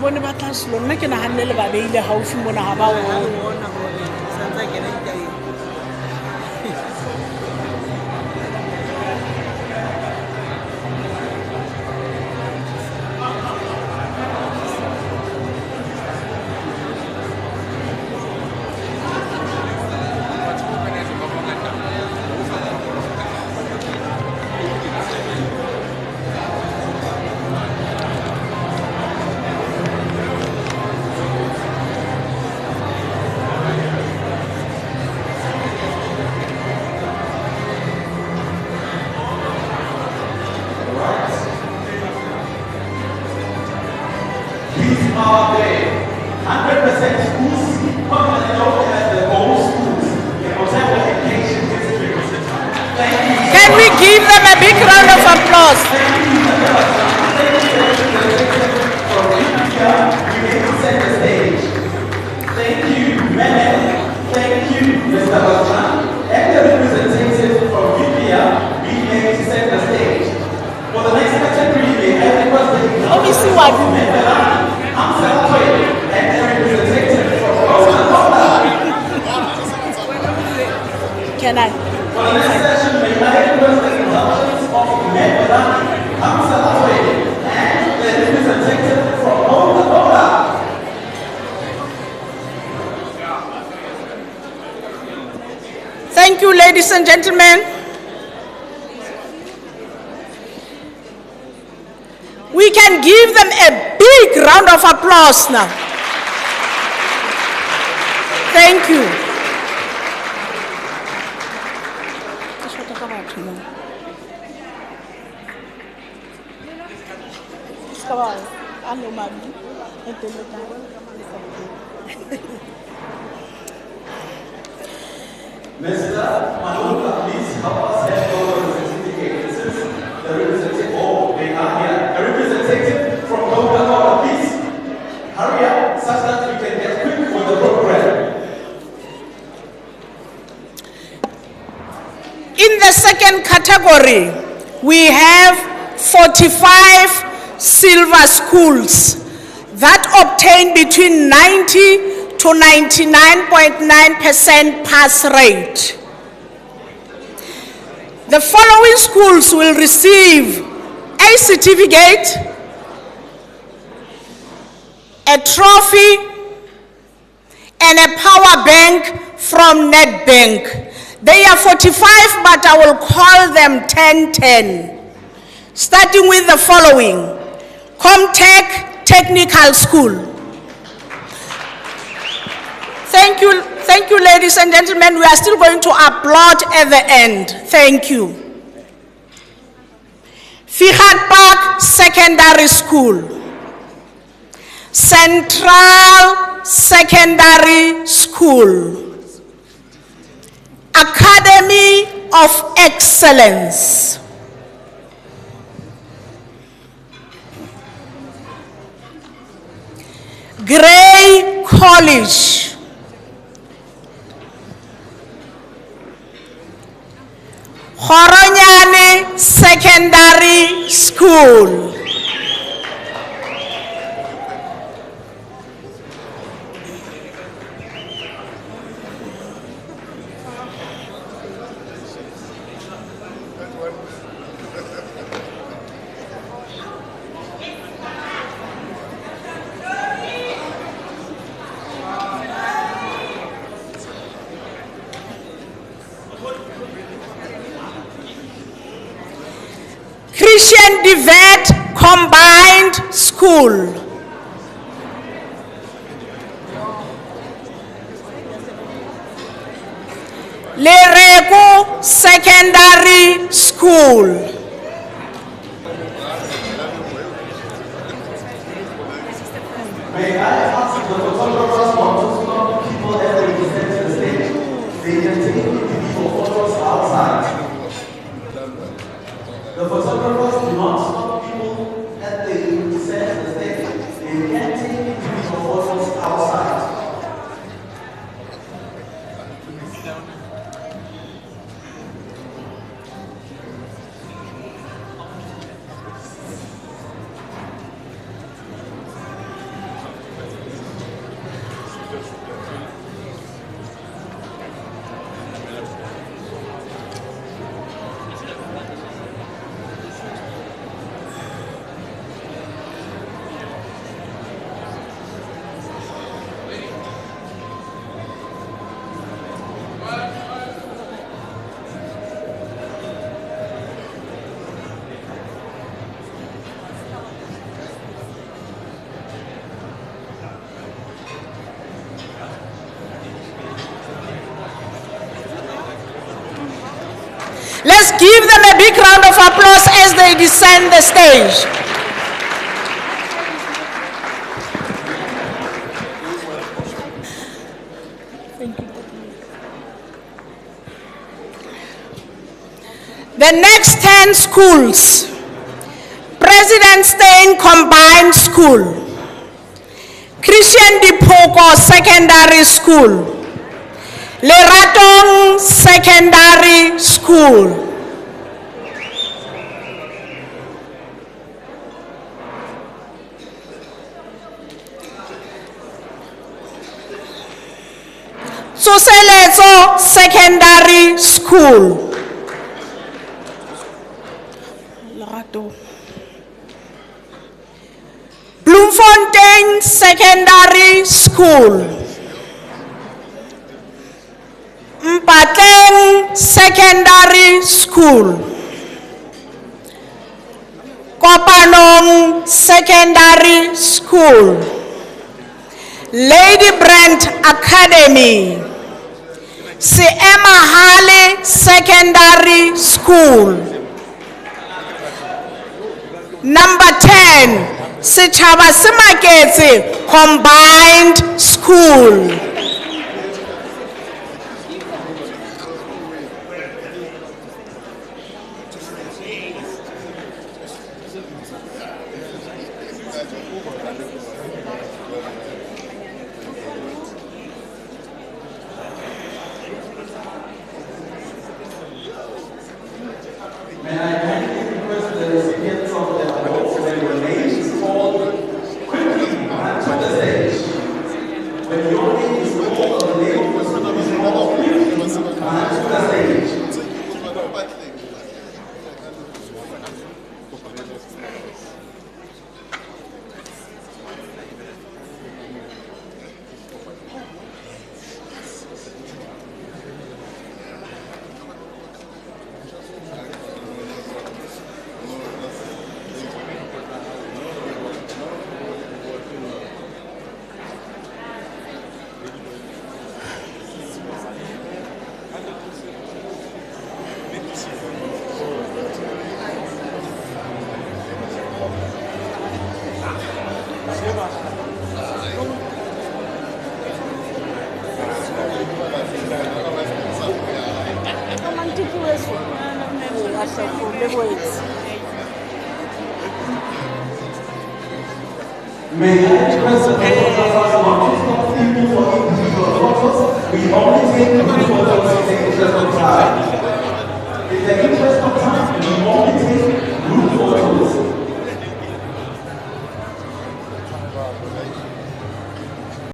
bone ba tla selo nna ke naganne le ba beile gaufi mona ga ba ona. Can we give them a big round of applause? Thank you, Mene. Thank you, Mr. Bachman. And the representative from UPIA, we may set the stage. For the next category, we have requested Let me see what you mean. I'm celebrating and the representative from Coca-Cola. Can I? For the next session, we have requested indulgence of Medellin. I'm celebrating and the representative from Coca-Cola. Thank you, ladies and gentlemen. We can give them a big round of applause now. Thank you. Mr. Manuka, please help us hand over the certificate. This is the representative. Oh, they are here. A representative from Coca-Cola, please. Hurry up, such that we can get quick with the program. In the second category, we have 45 silver schools that obtain between 90 to 99.9% pass rate. The following schools will receive a certificate, a trophy, and a power bank from Nedbank. They are 45, but I will call them 10-10. Starting with the following: Comtech Technical School. Thank you, ladies and gentlemen. We are still going to applaud at the end. Thank you. Figat Park Secondary School. Central Secondary School. Academy of Excellence. Grey College. Horonyane Secondary School. Christian Divet Combined School. Lereko Secondary School. May I ask the photographers to stop people as they present to the stage? They can take individual photos outside. The photographers do not stop people as they present to the stage. They can take individual photos outside. Let's give them a big round of applause as they descend the stage. The next 10 schools: President Steyn Combined School, Christian Dipoko Secondary School, Leratong Secondary School, Tsoseletso Secondary School, Bloemfontein Secondary School, Mpatleng Secondary School, Kopanong Secondary School, Lady Brent Academy, Seemahale Secondary School. Number 10, Setšhaba se Maketse Combined School. May I kindly request the recipients of the awards when your name is called quickly come to the stage. When your name is called or the name of the school is called, quickly come to the stage. May I request the photographers not to stop people for individual photos? We only take people for